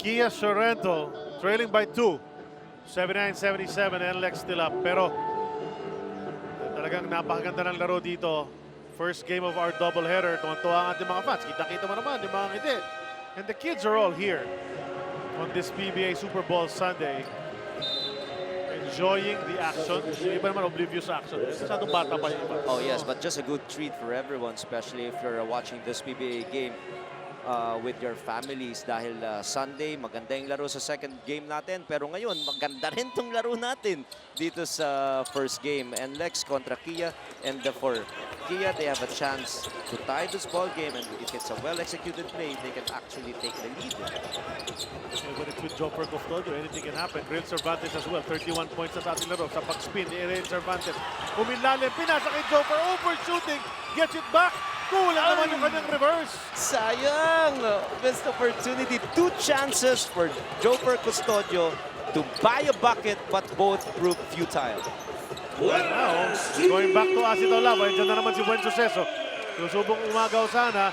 Kia Sorrento trailing by 2. 79-77, NLEX still up. Pero talagang napakaganda ng laro dito. First game of our doubleheader. Tuwan-tuwa ang ating mga fans. Kita-kita mo naman yung mga ngiti. And the kids are all here on this PBA Super Bowl Sunday. Enjoying the action. Yung iba naman oblivious sa action. Masyadong bata pa yung iba. Oh yes, but just a good treat for everyone, especially if you're watching this PBA game with your families dahil Sunday, maganda yung laro sa second game natin. Pero ngayon, maganda rin tong laro natin dito sa first game. NLEX kontra Kia. And for Kia, they have a chance to tie this ball game. And if it's a well-executed play, they can actually take the lead. When it's with Joper Custodio, anything can happen. Real Cervantes as well. 31 points sa ating laro. Sa pag-spin ni Real Cervantes. Umilalim. Pinasa kay Joper. Overshooting. Gets it back. Kulang naman yung kanyang reverse. Sayang! Missed opportunity. 2 chances for Joper Custodio to buy a bucket, but both proved futile. Right now, going back to Asito Lava. Diyan na naman si Buen Suceso. Susubong umagaw sana.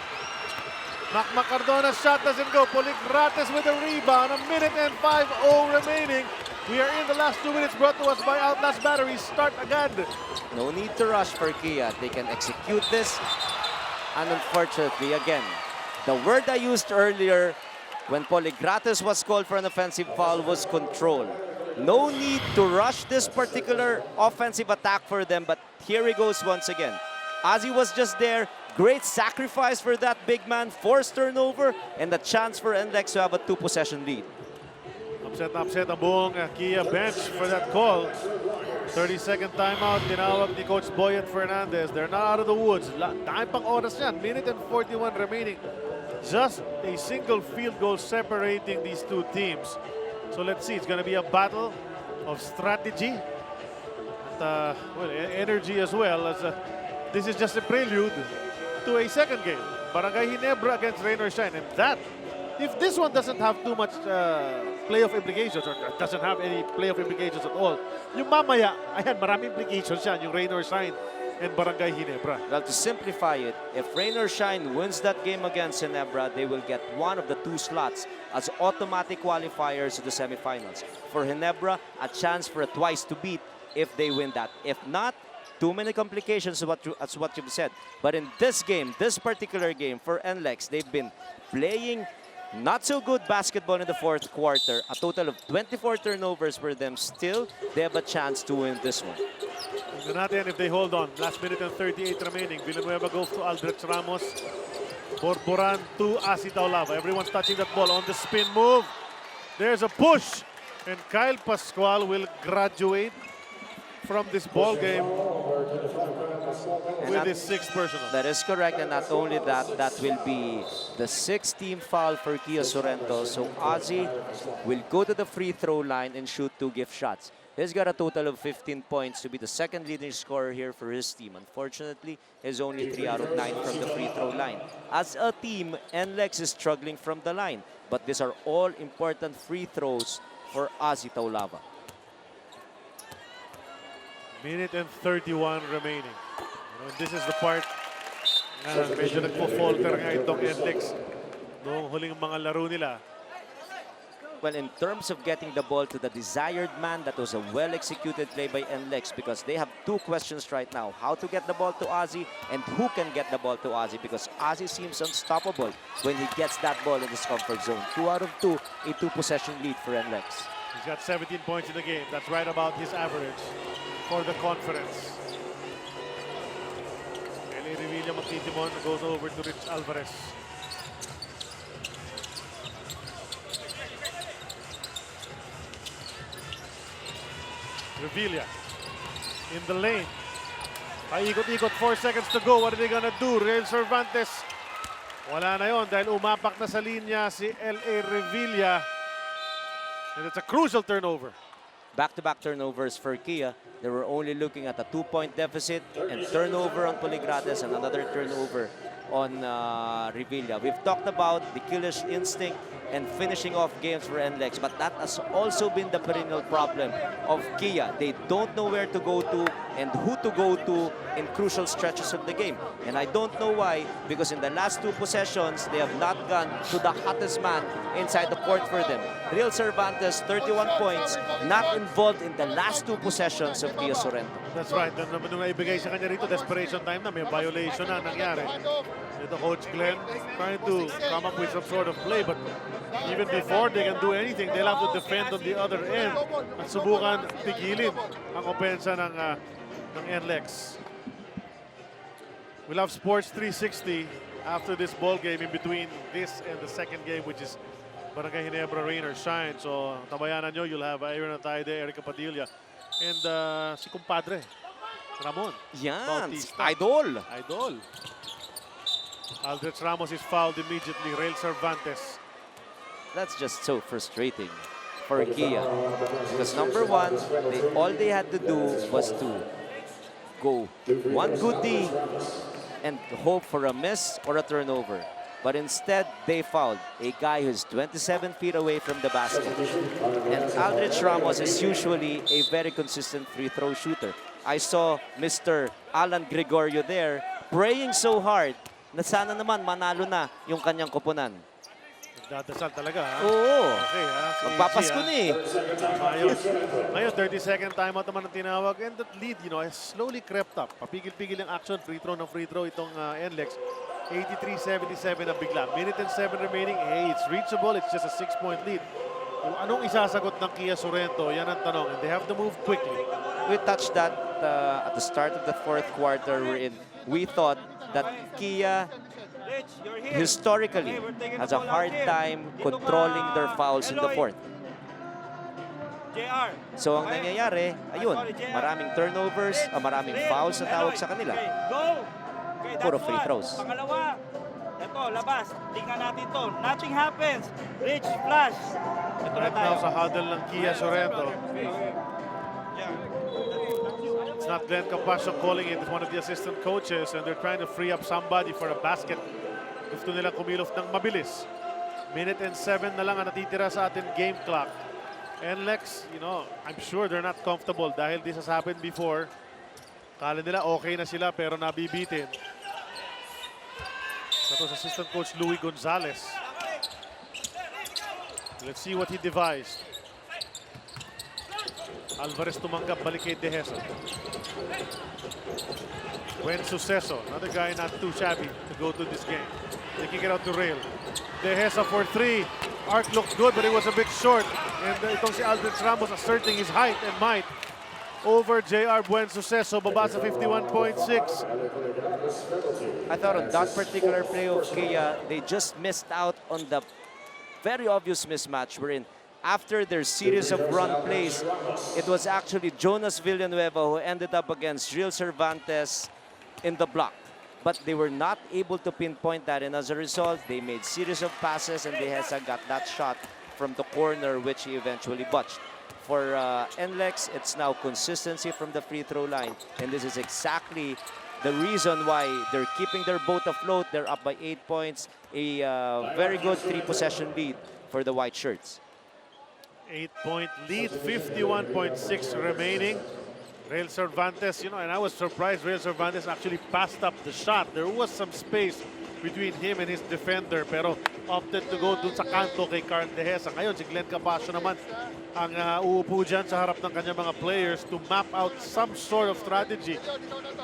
Macmac Cardona's shot doesn't go. Poligrates with a rebound. 1 minute and 5:0 remaining. We are in the last 2 minutes brought to us by Outlast Batteries. Start agad. No need to rush for Kia. They can execute this. And unfortunately, again, the word I used earlier when Poligrates was called for an offensive foul was control. No need to rush this particular offensive attack for them, but here he goes once again. Ozzy was just there. Great sacrifice for that big man. Forced turnover and the chance for NLEX to have a 2-possession lead. Upset na upset ang buong Kia bench for that call. 30-second timeout, tinawag ni Coach Boyet Fernandez. They're not out of the woods. Dahil pang oras yan. Minute and 41 remaining. Just a single field goal separating these two teams. So let's see. It's going to be a battle of strategy and well, energy as well. As this is just a prelude to a second game. Barangay Ginebra against Rain or Shine. And that, if this one doesn't have too much playoff implications or doesn't have any playoff implications at all, yung mamaya, ayan, maraming implications yan, yung Rain or Shine and Barangay Ginebra. Well, to simplify it, if Rain or Shine wins that game against Ginebra, they will get one of the 2 slots as automatic qualifiers to the semifinals. For Ginebra, a chance for a twice to beat if they win that. If not, too many complications as what you've said. But in this game, this particular game for NLEX, they've been playing not so good basketball in the 4th quarter. A total of 24 turnovers for them. Still, they have a chance to win this one. Tignan natin if they hold on. Last minute and 38 remaining. Villanueva goes to Aldrich Ramos. Borboran to Asitaulava. Everyone's touching that ball on the spin move. There's a push. And Kyle Pascual will graduate from this ball game with his 6th personal. That is correct, and not only that, that will be the 6th team foul for Kia Sorrento. So Ozzy will go to the free throw line and shoot 2 gift shots. He's got a total of 15 points to be the 2nd leading scorer here for his team. Unfortunately, he's only 3 out of 9 from the free throw line. As a team, NLEX is struggling from the line, but these are all important free throws for Ozzy Taulava. Minute and 31 remaining. This is the part na medyo nagpo-falter nga itong NLEX noong huling mga laro nila. Well, in terms of getting the ball to the desired man, that was a well-executed play by NLEX because they have 2 questions right now. How to get the ball to Ozzy and who can get the ball to Ozzy, because Ozzy seems unstoppable when he gets that ball in his comfort zone. 2 out of 2, a 2-possession lead for NLEX. He's got 17 points in the game. That's right about his average for the conference. Eli Revilla magtitimon, goes over to Rich Alvarez. Revilla in the lane. Paikot-ikot, 4 seconds to go. What are they gonna do? Real Cervantes. Wala na yon dahil umapak na sa linya si L.A. Revilla. And it's a crucial turnover. Back-to-back turnovers for Kia. They were only looking at a 2-point deficit and turnover on Poligrates and another turnover on Revilla. We've talked about the killer's instinct and finishing off games for NLEX, but that has also been the perennial problem of Kia. They don't know where to go to and who to go to in crucial stretches of the game. And I don't know why, because in the last 2 possessions, they have not gone to the hottest man inside the court for them. Real Cervantes, 31 points, not involved in the last 2 possessions of Kia Sorrento. That's right. Nung naibigay sa kanya rito, desperation time na, may violation na nangyari. Ito, Coach Glenn trying to come up with some sort of play, but even before they can do anything, they'll have to defend on the other end at subukan pigilin ang opensa ng NLEX. We'll have Sports 360 after this ball game in between this and the second game, which is Barangay Ginebra, rain or shine. So, tabayanan nyo, you'll have Aaron Atayde, Erica Padilla, and si kumpadre, Ramon. Yan, Bautista. idol. Aldrich Ramos is fouled immediately. Rail Cervantes. That's just so frustrating for Kia. Because number one, all they had to do was to go one good D and hope for a miss or a turnover. But instead, they fouled a guy who's 27 feet away from the basket. And Aldrich Ramos is usually a very consistent free throw shooter. I saw Mr. Alan Gregorio there praying so hard na sana naman manalo na yung kanyang koponan. Nagdadasal talaga, ha? Oo. Okay, ha? Si Magpapasko na eh. Ayos. Ngayon, 30-second timeout naman ang tinawag. And that lead, has slowly crept up. Papigil-pigil yung action. Free throw itong NLEX. 83-77 na bigla. Minute and 7 remaining. Hey, it's reachable. It's just a 6-point lead. Kung anong isasagot ng Kia Sorrento, yan ang tanong. And they have to move quickly. We touched that at the start of the 4th quarter wherein we thought that Kia historically has a hard time controlling their fouls in the 4th. So ang nangyayari, ayun, maraming turnovers, maraming fouls na tawag sa kanila. Puro free throws. Pangalawa, ito, labas. Tingnan natin to. Nothing happens. Rich, flash. Ito na Right tayo. now sa huddle ng Kia Sorrento. It's not Glenn Capasio calling it. It's one of the assistant coaches, and they're trying to free up somebody for a basket. Gusto nila kumilos ng mabilis. Minute and 7 na lang ang natitira sa atin game clock. NLEX, I'm sure they're not comfortable dahil this has happened before. Kala nila okay na sila pero nabibitin. Ito sa assistant coach Louis Gonzalez. Let's see what he devised. Alvarez tumanggap, balik kay Dehesa. Buen Suceso, another guy not too shabby to go to this game. They kick it out to Rail. Dehesa for 3. Arc looked good, but it was a bit short. And itong si Aldrich Ramos asserting his height and might over J.R. Buen Suceso, baba sa 51.6. I thought on that particular play of Kia, they just missed out on the very obvious mismatch wherein after their series of run plays, it was actually Jonas Villanueva who ended up against Real Cervantes in the block. But they were not able to pinpoint that, and as a result, they made series of passes, and Dehesa got that shot from the corner, which he eventually botched. For NLEX, it's now consistency from the free throw line, and this is exactly the reason why they're keeping their boat afloat. They're up by 8 points, a very good 3-possession lead for the white shirts. 8-point lead, 51.6 remaining. Real Cervantes, and I was surprised Real Cervantes actually passed up the shot. There was some space between him and his defender, pero opted to go dun sa kanto kay Carl Dehesa. Ngayon, si Glenn Capasio naman ang uupo dyan sa harap ng kanyang mga players to map out some sort of strategy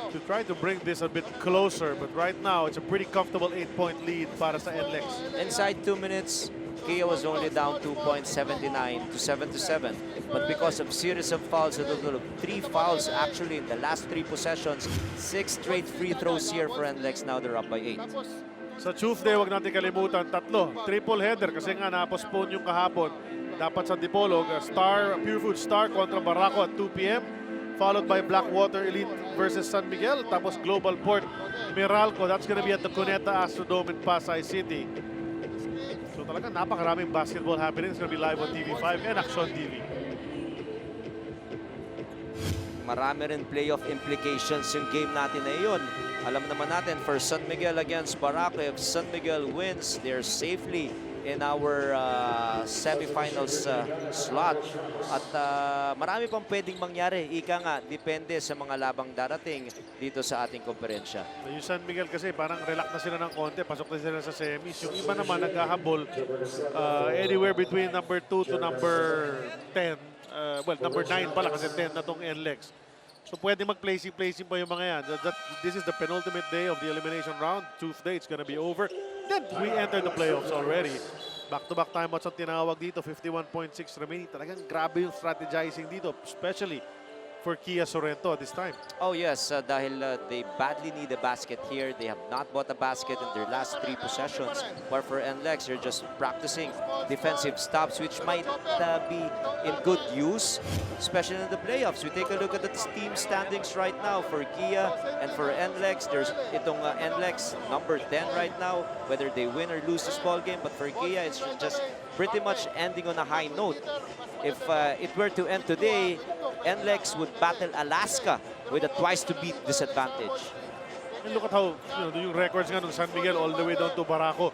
to try to bring this a bit closer. But right now, it's a pretty comfortable 8-point lead para sa NLEX. Inside 2 minutes, Kia was only down 2 points, 79 to 7-7. But because of series of fouls, a total of 3 fouls actually in the last 3 possessions, 6 straight free throws here for NLEX. Now they're up by 8. Sa Tuesday, wag natin kalimutan, 3. Triple header kasi nga na-postpone yung kahapon. Dapat sa Dipolog, Pure Food Star kontra Barako at 2 p.m. Followed by Blackwater Elite versus San Miguel. Tapos Global Port Meralco. That's gonna be at the Cuneta Astrodome in Pasay City. So talaga napakaraming basketball happening. It's gonna be live on TV5 and Action TV. Marami rin playoff implications yung game natin na yun. Alam naman natin, for San Miguel against Barako, if San Miguel wins, they're safely in our semifinals slot. At marami pang pwedeng mangyari. Ika nga, depende sa mga labang darating dito sa ating komperensya. Yung San Miguel kasi parang relax na sila ng konti. Pasok na sila sa semis. Yung iba naman naghahabol anywhere between number 2 to number 10. Well, number 9 pala kasi 10 na tong NLEX. So pwede mag-placing pa yung mga yan. This is the penultimate day of the elimination round. Tuesday, it's gonna be over. Then we enter the playoffs already. Back-to-back timeouts ang tinawag dito. 51.6 remaining. Talagang grabe yung strategizing dito. Especially for Kia Sorrento at this time. Oh yes, dahil they badly need a basket here. They have not bought a basket in their last 3 possessions. But for NLEX, they're just practicing defensive stops, which might be in good use, especially in the playoffs. We take a look at the team standings right now for Kia and for NLEX. There's itong NLEX number 10 right now, whether they win or lose this ball game. But for Kia, it's just pretty much ending on a high note. If it were to end today, NLEX would battle Alaska with a twice-to-beat disadvantage. And look at how, yung records nga ng San Miguel all the way down to Barako.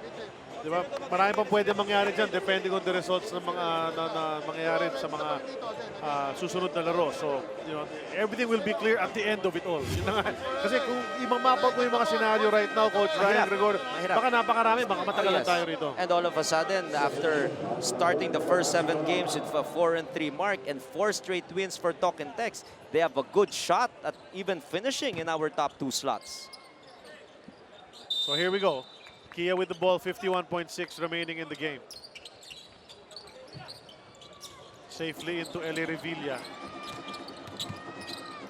Di ba? Marami pang pwede mangyari dyan depending on the results ng mga mangyayari sa mga susunod na laro. So, everything will be clear at the end of it all. Yun na nga. Kasi kung imamapag mo yung mga scenario right now, Coach Ryan Gregorio, baka napakarami, baka matagalan tayo rito. And all of a sudden, after starting the first 7 games with a 4-3 mark and 4 straight wins for Talk and Text, they have a good shot at even finishing in our top 2 slots. So here we go. Kia with the ball, 51.6 remaining in the game. Safely into Eli Revilla.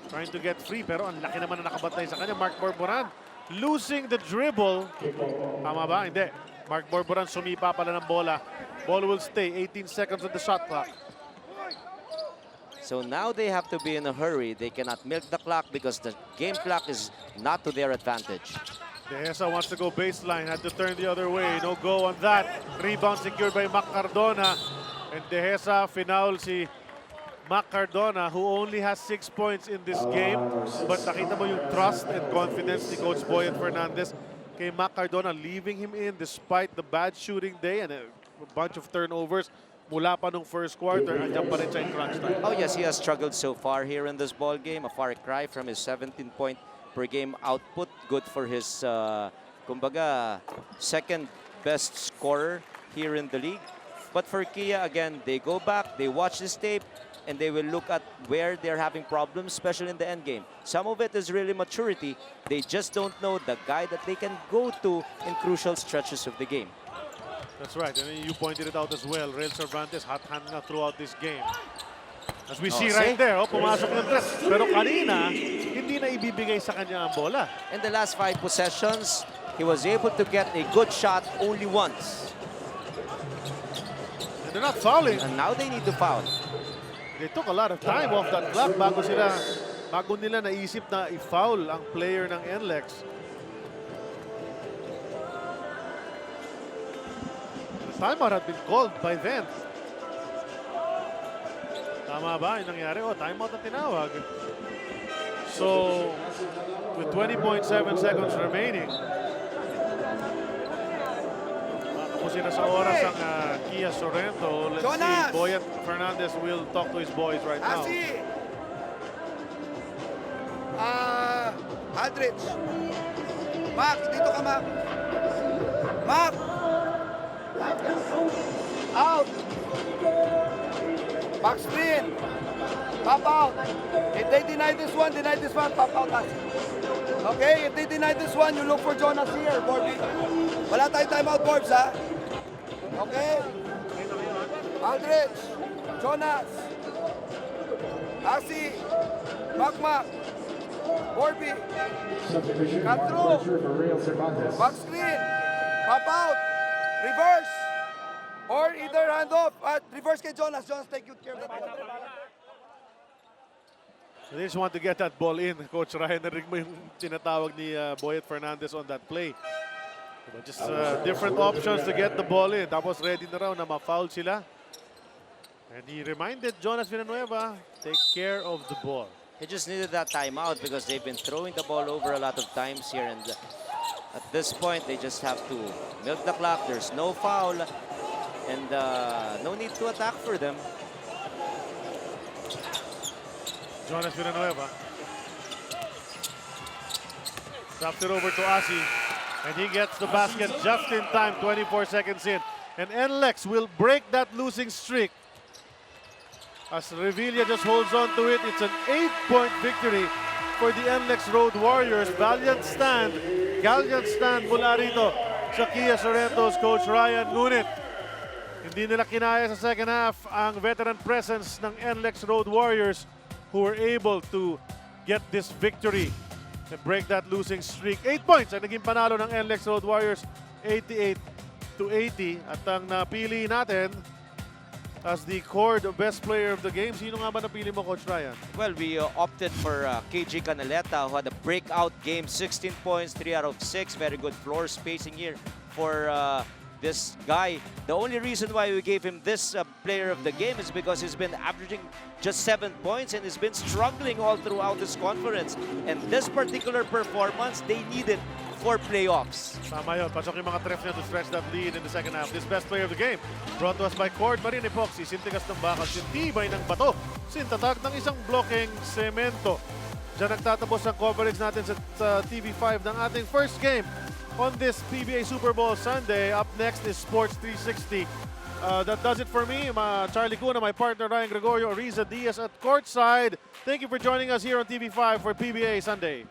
Trying to get free, pero ang laki naman na nakabatay sa kanya. Mark Borboran losing the dribble. Tama ba? Hindi. Mark Borboran sumipa pala ng bola. Ball will stay. 18 seconds on the shot clock. So now they have to be in a hurry. They cannot milk the clock because the game clock is not to their advantage. Dehesa wants to go baseline, had to turn the other way. No go on that. Rebound secured by Mac Cardona. And Dehesa finaul si Mac Cardona, who only has 6 points in this game. But nakita mo yung trust and confidence ni Coach Boyet Fernandez kay Mac Cardona, leaving him in despite the bad shooting day and a bunch of turnovers. Mula pa nung first quarter, andyan pa rin siya in crunch time. Oh yes, he has struggled so far here in this ball game. A far cry from his 17-point per game output. Good for his, kumbaga, second best scorer here in the league. But for Kia, again, they go back, they watch this tape, and they will look at where they're having problems, especially in the end game. Some of it is really maturity. They just don't know the guy that they can go to in crucial stretches of the game. That's right, and you pointed it out as well. Rael Cervantes hot hand nga throughout this game. As we see right there, pumasok ng tres. Pero kanina, hindi na ibibigay sa kanya ang bola. In the last 5 possessions, he was able to get a good shot only once. And they're not fouling. And now they need to foul. They took a lot of time off that clock bago nila naisip na i-foul ang player ng NLEX. The timeout had been called by then. Tama ba yung nangyari? Oh, timeout ang tinawag. So, with 20.7 seconds remaining, matapusin na sa oras ang Kia Sorrento. Let's see, Boyet Fernandez will talk to his boys right now. Aldrich. Mac, dito ka, Mac. Mac! Out! Back screen. Pop out. If they deny this one, pop out us. Okay? If they deny this one, you look for Jonas here, Borby. Wala tayong timeout, Borbs, ha? Okay? Aldrich. Jonas. Asi. Mac. Borby. Cut through. Back screen. Pop out. Reverse. Or either hand off. Reverse kay Jonas. Jonas, take good care of the ball. They just want to get that ball in. Coach Ryan, narinig mo yung tinatawag ni Boyet Fernandez on that play. Just different options to get the ball in. Tapos ready na raw na ma-foul sila. And he reminded Jonas Villanueva, take care of the ball. He just needed that timeout because they've been throwing the ball over a lot of times here. And at this point, they just have to milk the clock. There's no foul. And no need to attack for them. Jonas Villanueva. Drops it over to Asi. And he gets the basket just in time, 24 seconds in. And NLEX will break that losing streak. As Revilla just holds on to it, it's an 8-point victory for the NLEX Road Warriors. Gallant stand mula rito sa Kia Sorrento's coach Ryan. Ngunit hindi nila kinaya sa second half ang veteran presence ng NLEX Road Warriors, who were able to get this victory and break that losing streak. 8 points ang naging panalo ng NLEX Road Warriors, 88-80. At ang napili natin as the core, the best player of the game, sino nga ba napili mo, Coach Ryan? Well, we opted for KG Canaleta, who had a breakout game, 16 points, 3 out of 6. Very good floor spacing here for this guy. The only reason why we gave him this player of the game is because he's been averaging just 7 points and he's been struggling all throughout this conference. And this particular performance, they needed for playoffs. Tama yun. Pasok yung mga treps niya to stretch that lead in the second half. This best player of the game brought to us by Cord Marin Epoxy. Sintigas ng bakal, sintibay ng bato, sintatag ng isang blocking semento. Diyan nagtatapos ang coverage natin sa TV5 ng ating first game on this PBA Super Bowl Sunday. Up next is Sports 360. That does it for me. Charlie Cuna, my partner Ryan Gregorio, Ariza Diaz at courtside. Thank you for joining us here on TV5 for PBA Sunday.